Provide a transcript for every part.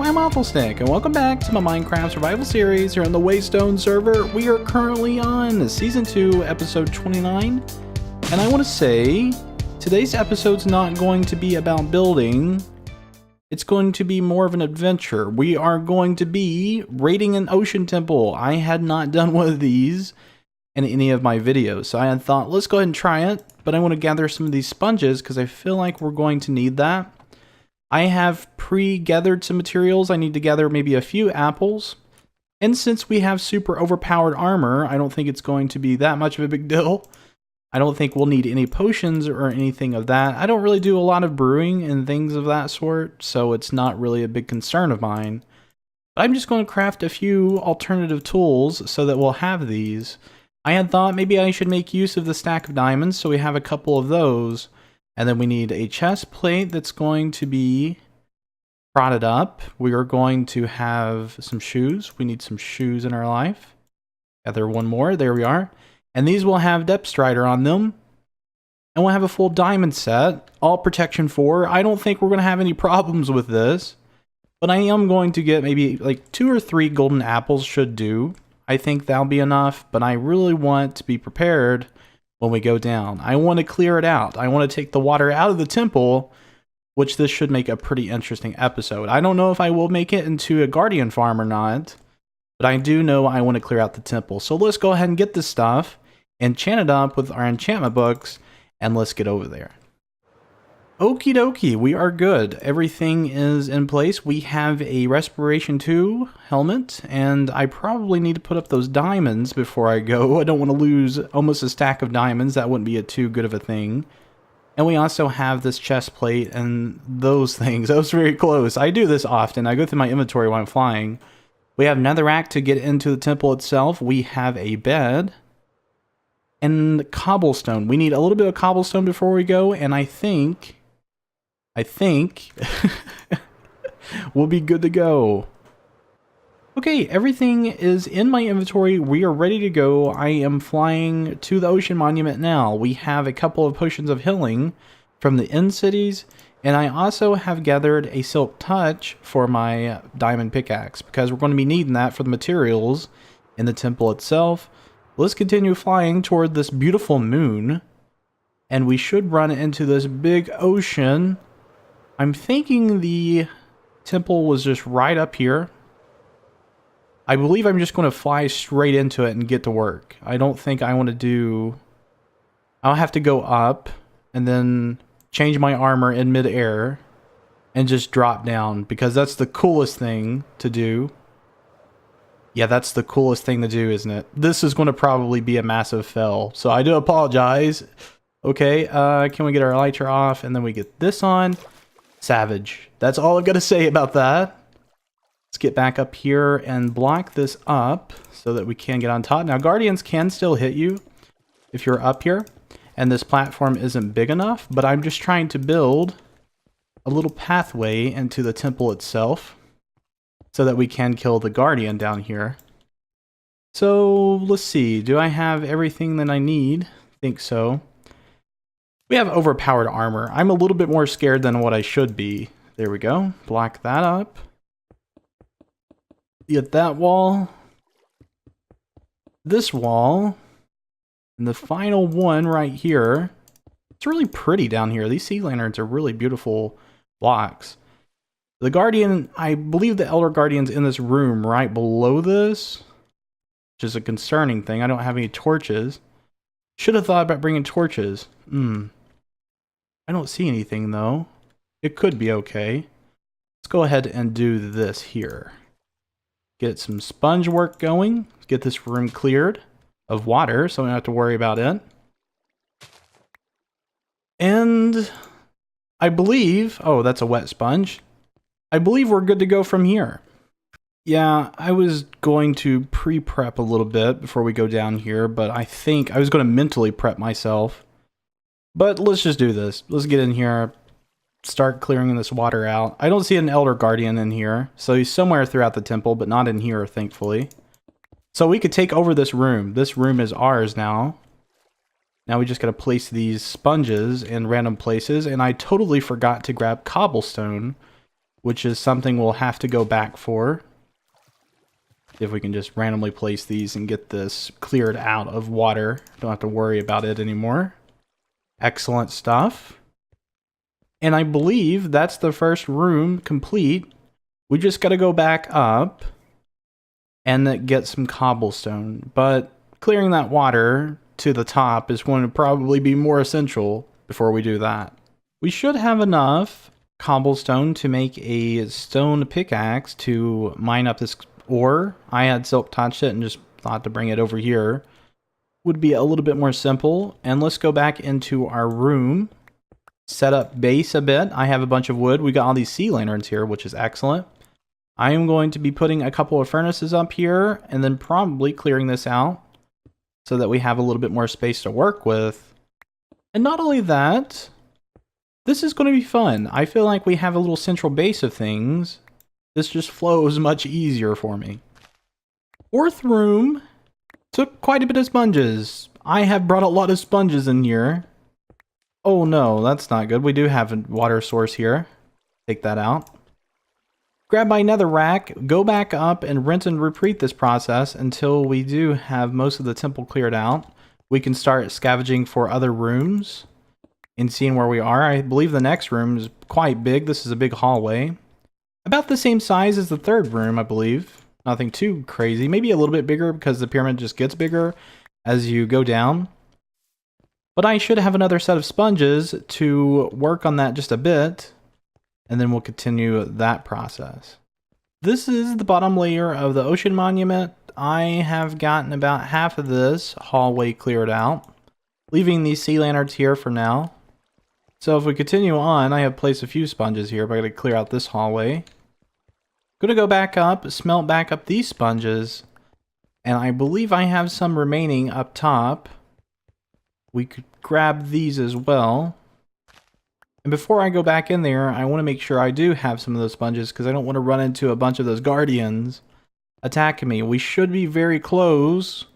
I'm Wafflestick, and welcome back to my Minecraft survival series here on the WayStone server. We are currently on Season 2, Episode 29, and I want to say, today's episode's not going to be about building, it's going to be more of an adventure. We are going to be raiding an ocean temple. I had not done one of these in any of my videos, so I had thought, let's go ahead and try it, but I want to gather some of these sponges because I feel like we're going to need that. I have pre-gathered some materials. I need to gather maybe a few apples. And since we have super overpowered armor, I don't think it's going to be that much of a big deal. I don't think we'll need any potions or anything of that. I don't really do a lot of brewing and things of that sort, so it's not really a big concern of mine. But I'm just going to craft a few alternative tools so that we'll have these. I had thought maybe I should make use of the stack of diamonds, so we have a couple of those. And then we need a chest plate that's going to be prodded up. We are going to have some shoes. We need some shoes in our life. Gather one more. There we are. And these will have Depth Strider on them. And we'll have a full diamond set. All protection 4. I don't think we're going to have any problems with this. But I am going to get maybe like 2 or 3 golden apples should do. I think that'll be enough. But I really want to be prepared when we go down. I want to clear it out. I want to take the water out of the temple, which this should make a pretty interesting episode. I don't know if I will make it into a guardian farm or not, but I do know I want to clear out the temple. So let's go ahead and get this stuff, enchant it up with our enchantment books, and let's get over there. Okie dokie, we are good. Everything is in place. We have a Respiration 2 helmet, and I probably need to put up those diamonds before I go. I don't want to lose almost a stack of diamonds. That wouldn't be too good of a thing. And we also have this chest plate and those things. That was very close. I do this often. I go through my inventory while I'm flying. We have netherrack to get into the temple itself. We have a bed. And cobblestone. We need a little bit of cobblestone before we go, and I think we'll be good to go. Okay, everything is in my inventory. We are ready to go. I am flying to the ocean monument now. We have a couple of potions of healing from the end cities, and I also have gathered a silk touch for my diamond pickaxe because we're going to be needing that for the materials in the temple itself. Let's continue flying toward this beautiful moon, and we should run into this big ocean. I'm thinking the temple was just right up here. I believe I'm just going to fly straight into it and get to work. I don't think I want to do... I'll have to go up and then change my armor in midair and just drop down because that's the coolest thing to do. Yeah, that's the coolest thing to do, isn't it? This is going to probably be a massive fail, so I do apologize. Okay, can we get our elytra off and then we get this on? Savage. That's all I've got to say about that. Let's get back up here and block this up so that we can get on top. Now, guardians can still hit you if you're up here, and this platform isn't big enough, but I'm just trying to build a little pathway into the temple itself so that we can kill the guardian down here. So, let's see. Do I have everything that I need? I think so. We have overpowered armor. I'm a little bit more scared than what I should be. There we go. Block that up. Get that wall. This wall. And the final one right here. It's really pretty down here. These sea lanterns are really beautiful blocks. The guardian, I believe the elder guardian's in this room right below this, which is a concerning thing. I don't have any torches. Should have thought about bringing torches. I don't see anything though. It could be okay. Let's go ahead and do this here. Get some sponge work going. Get this room cleared of water so we don't have to worry about it. And I believe, oh, that's a wet sponge. I believe we're good to go from here. Yeah, I was going to pre-prep a little bit before we go down here, but I think I was going to mentally prep myself. But let's just do this. Let's get in here, start clearing this water out. I don't see an Elder Guardian in here, so he's somewhere throughout the temple, but not in here, thankfully. So we could take over this room. This room is ours now. Now we just gotta place these sponges in random places, and I totally forgot to grab cobblestone which is something we'll have to go back for. If we can just randomly place these and get this cleared out of water. Don't have to worry about it anymore. Excellent stuff. And I believe that's the first room complete. We just got to go back up and get some cobblestone. But clearing that water to the top is going to probably be more essential before we do that. We should have enough cobblestone to make a stone pickaxe to mine up this ore. I had silk touched it and just thought to bring it over here. Would be a little bit more simple. And let's go back into our room. Set up base a bit. I have a bunch of wood. We got all these sea lanterns here, which is excellent. I am going to be putting a couple of furnaces up here and then probably clearing this out so that we have a little bit more space to work with. And not only that, this is going to be fun. I feel like we have a little central base of things. This just flows much easier for me. Fourth room took quite a bit of sponges. I have brought a lot of sponges in here. Oh no, that's not good. We do have a water source here. Take that out. Grab my nether rack, go back up and rinse and repeat this process until we do have most of the temple cleared out. We can start scavenging for other rooms and seeing where we are. I believe the next room is quite big. This is a big hallway. About the same size as the third room, I believe. Nothing too crazy. Maybe a little bit bigger because the pyramid just gets bigger as you go down. But I should have another set of sponges to work on that just a bit, and then we'll continue that process. This is the bottom layer of the ocean monument. I have gotten about half of this hallway cleared out, leaving these sea lanterns here for now. So if we continue on, I have placed a few sponges here, but I gotta clear out this hallway. Gonna go back up, smelt back up these sponges, and I believe I have some remaining up top. We could grab these as well. And before I go back in there, I want to make sure I do have some of those sponges because I don't want to run into a bunch of those guardians attacking me. We should be very close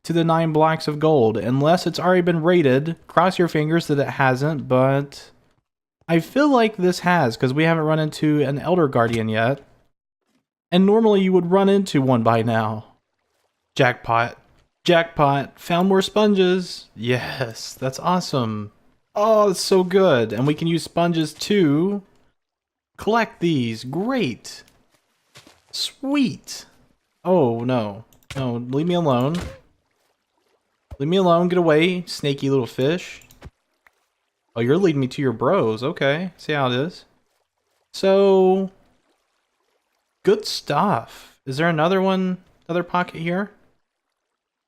to the 9 blocks of gold, unless it's already been raided. Cross your fingers that it hasn't, but I feel like this has because we haven't run into an elder guardian yet. And normally you would run into one by now. Jackpot. Jackpot. Found more sponges. Yes, that's awesome. Oh, it's so good. And we can use sponges to collect these. Great. Sweet. Oh, no. No, leave me alone. Leave me alone. Get away, snaky little fish. Oh, you're leading me to your bros. Okay. See how it is. So, good stuff. Is there another one? Another pocket here?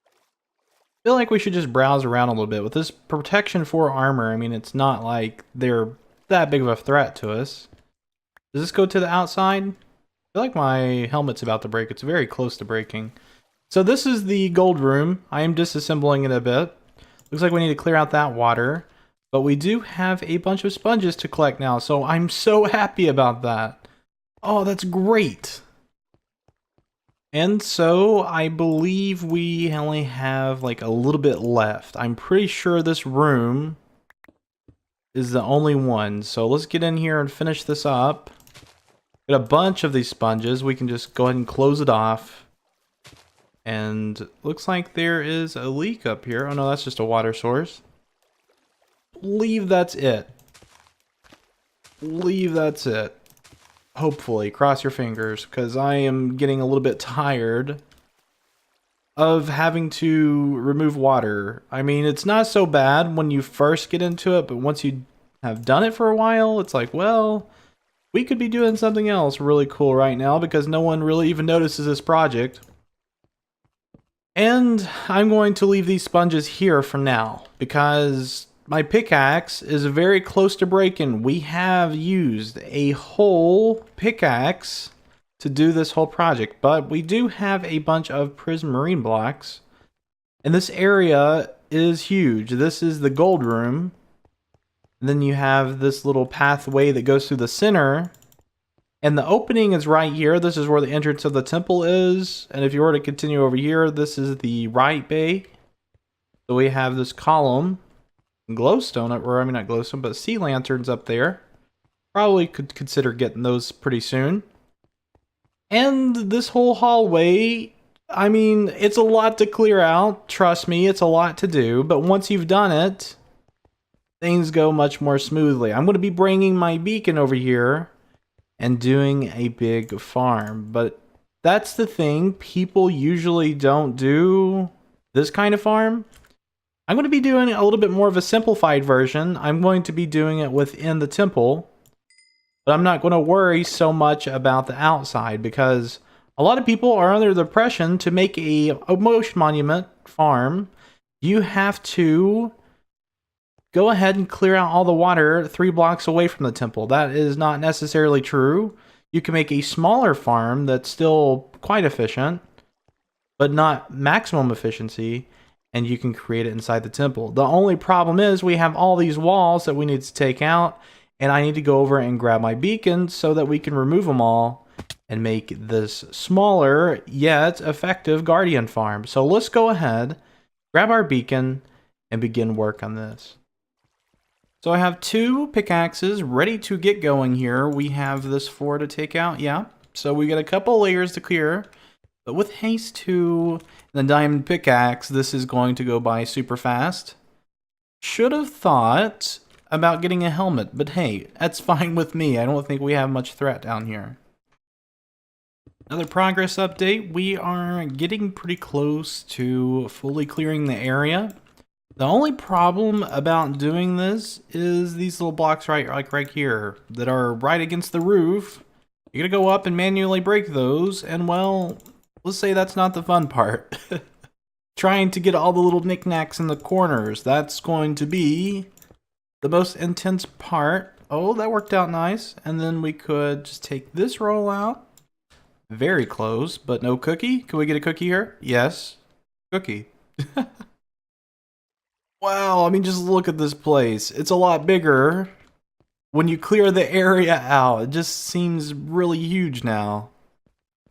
I feel like we should just browse around a little bit. With this protection 4 armor, I mean, it's not like they're that big of a threat to us. Does this go to the outside? I feel like my helmet's about to break. It's very close to breaking. So this is the gold room. I am disassembling it a bit. Looks like we need to clear out that water. But we do have a bunch of sponges to collect now, so I'm so happy about that. Oh, that's great. And so I believe we only have like a little bit left. I'm pretty sure this room is the only one. So let's get in here and finish this up. Got a bunch of these sponges. We can just go ahead and close it off. And looks like there is a leak up here. Oh no, that's just a water source. Believe that's it. Believe that's it. Hopefully, cross your fingers, because I am getting a little bit tired of having to remove water. I mean, it's not so bad when you first get into it, but once you have done it for a while, it's like, well, we could be doing something else really cool right now because no one really even notices this project. And I'm going to leave these sponges here for now because my pickaxe is very close to breaking. We have used a whole pickaxe to do this whole project, but we do have a bunch of prismarine blocks. And this area is huge. This is the gold room. And then you have this little pathway that goes through the center. And the opening is right here. This is where the entrance of the temple is. And if you were to continue over here, this is the right bay. So we have this column. Glowstone, or I mean not glowstone, but sea lanterns up there. Probably could consider getting those pretty soon. And this whole hallway, I mean, it's a lot to clear out. Trust me, it's a lot to do. But once you've done it, things go much more smoothly. I'm going to be bringing my beacon over here and doing a big farm. But that's the thing. People usually don't do this kind of farm. I'm going to be doing a little bit more of a simplified version. I'm going to be doing it within the temple. But I'm not going to worry so much about the outside because a lot of people are under the impression to make a motion monument farm, you have to go ahead and clear out all the water 3 blocks away from the temple. That is not necessarily true. You can make a smaller farm that's still quite efficient, but not maximum efficiency, and you can create it inside the temple. The only problem is we have all these walls that we need to take out, and I need to go over and grab my beacon so that we can remove them all and make this smaller yet effective guardian farm. So let's go ahead, grab our beacon, and begin work on this. So I have 2 pickaxes ready to get going here. We have this 4 to take out, yeah. So we got a couple layers to clear. But with haste 2 and the diamond pickaxe, this is going to go by super fast. Should have thought about getting a helmet, but hey, that's fine with me. I don't think we have much threat down here. Another progress update. We are getting pretty close to fully clearing the area. The only problem about doing this is these little blocks right here that are right against the roof. You're gonna go up and manually break those, and well, let's say that's not the fun part. Trying to get all the little knickknacks in the corners, that's going to be the most intense part. Oh, that worked out nice. And then we could just take this roll out. Very close, but no cookie. Can we get a cookie here? Yes. Cookie. Wow, I mean, just look at this place. It's a lot bigger when you clear the area out. It just seems really huge now.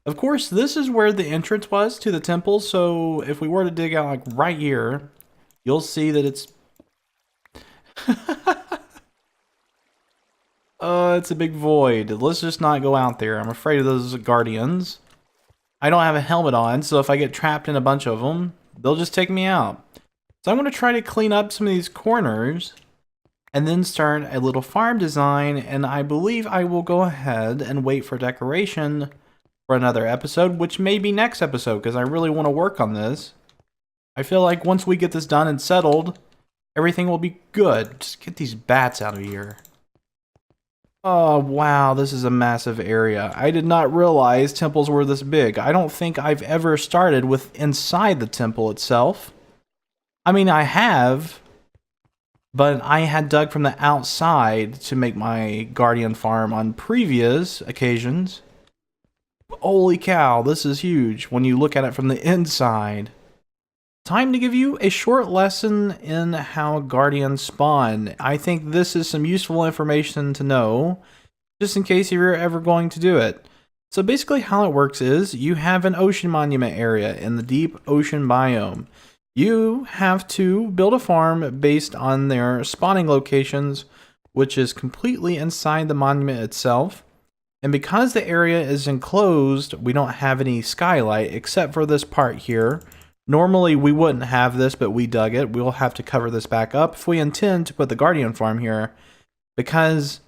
Of course, this is where the entrance was to the temple. So if we were to dig out like right here, you'll see that it's it's a big void. Let's just not go out there. I'm afraid of those guardians. I don't have a helmet on, so if I get trapped in a bunch of them, they'll just take me out. So I'm going to try to clean up some of these corners and then start a little farm design, and I believe I will go ahead and wait for decoration for another episode, which may be next episode, because I really want to work on this. I feel like once we get this done and settled, everything will be good. Just get these bats out of here. Oh, wow, this is a massive area. I did not realize temples were this big. I don't think I've ever started with inside the temple itself. I mean, I have, but I had dug from the outside to make my guardian farm on previous occasions. Holy cow, this is huge when you look at it from the inside. Time to give you a short lesson in how guardians spawn. I think this is some useful information to know, just in case you're ever going to do it. So basically how it works is, you have an ocean monument area in the deep ocean biome. You have to build a farm based on their spawning locations, which is completely inside the monument itself. And because the area is enclosed, we don't have any skylight except for this part here. Normally we wouldn't have this, but we dug it. We'll have to cover this back up if we intend to put the guardian farm here, because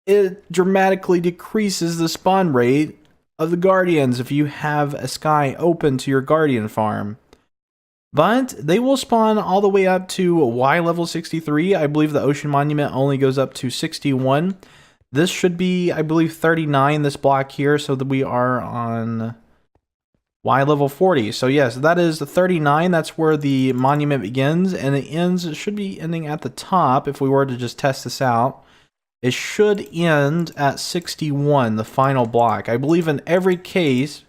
it dramatically decreases the spawn rate of the guardians if you have a sky open to your guardian farm. But they will spawn all the way up to Y level 63. I believe the ocean monument only goes up to 61. This should be, I believe, 39, this block here, so that we are on Y level 40. So yes, that is 39. That's where the monument begins, and it ends. It should be ending at the top if we were to just test this out. It should end at 61, the final block. I believe in every case,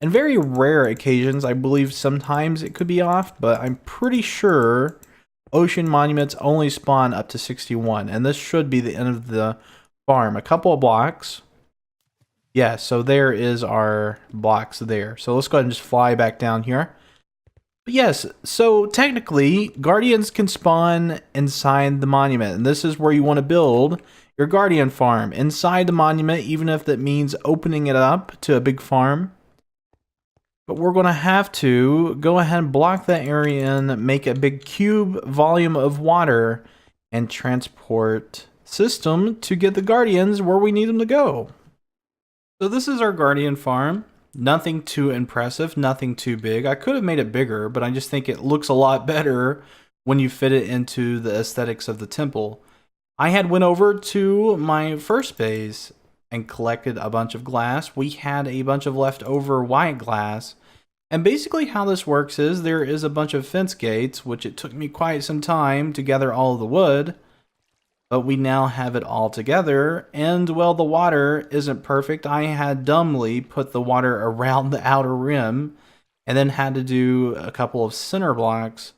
in very rare occasions, I believe sometimes it could be off, but I'm pretty sure ocean monuments only spawn up to 61, and this should be the end of the farm. A couple of blocks. Yeah, so there is our blocks there. So let's go ahead and just fly back down here. But yes, so technically, guardians can spawn inside the monument, and this is where you want to build your guardian farm inside the monument, even if that means opening it up to a big farm. But we're going to have to go ahead and block that area in, make a big cube volume of water, and transport system to get the guardians where we need them to go. So this is our guardian farm. Nothing too impressive, nothing too big. I could have made it bigger, but I just think it looks a lot better when you fit it into the aesthetics of the temple. I had went over to my first base and collected a bunch of glass. We had a bunch of leftover white glass. And basically how this works is there is a bunch of fence gates, which it took me quite some time to gather all of the wood. But we now have it all together, and well, the water isn't perfect. I had dumbly put the water around the outer rim, and then had to do a couple of center blocks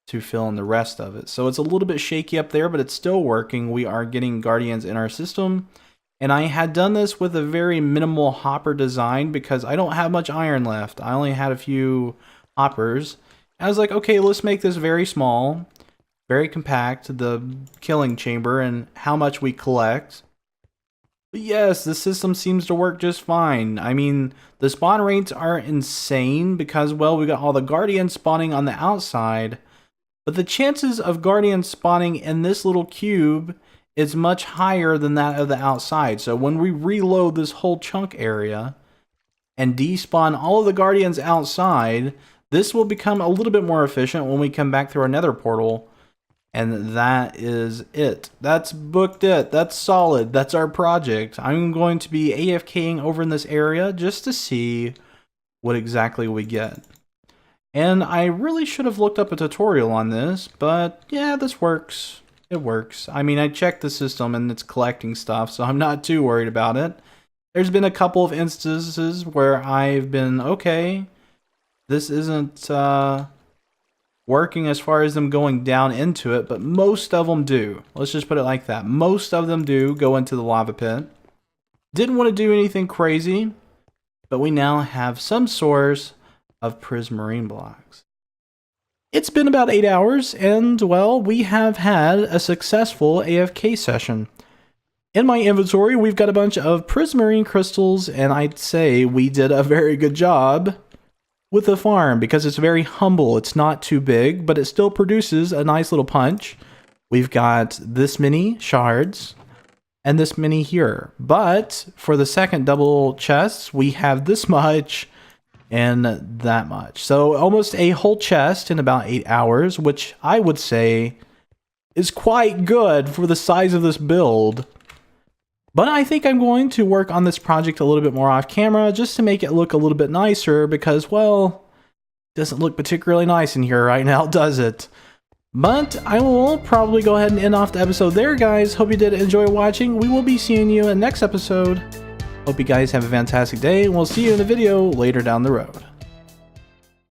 to fill in the rest of it. So it's a little bit shaky up there, but it's still working. We are getting guardians in our system, and I had done this with a very minimal hopper design because I don't have much iron left. I only had a few hoppers. I was like, okay, let's make this very small. Very compact, the killing chamber, and how much we collect. But yes, the system seems to work just fine. I mean, the spawn rates are insane because, well, we got all the guardians spawning on the outside, but the chances of guardians spawning in this little cube is much higher than that of the outside. So when we reload this whole chunk area and despawn all of the guardians outside, this will become a little bit more efficient when we come back through our nether portal. And that is it. That's booked it. That's solid. That's our project. I'm going to be AFKing over in this area just to see what exactly we get. And I really should have looked up a tutorial on this, but yeah, this works. It works. I mean, I checked the system and it's collecting stuff, so I'm not too worried about it. There's been a couple of instances where I've been, okay, this isn't working as far as them going down into it, but most of them do. Let's just put it like that. Most of them do go into the lava pit. Didn't want to do anything crazy, but we now have some source of prismarine blocks. It's been about 8 hours, and well, we have had a successful AFK session. In my inventory, we've got a bunch of prismarine crystals, and I'd say we did a very good job with the farm because it's very humble. It's not too big, but it still produces a nice little punch. We've got this many shards and this many here, but for the second double chests, we have this much and that much. So almost a whole chest in about 8 hours, which I would say is quite good for the size of this build. But I think I'm going to work on this project a little bit more off camera just to make it look a little bit nicer because, well, it doesn't look particularly nice in here right now, does it? But I will probably go ahead and end off the episode there, guys. Hope you did enjoy watching. We will be seeing you in the next episode. Hope you guys have a fantastic day, and we'll see you in the video later down the road.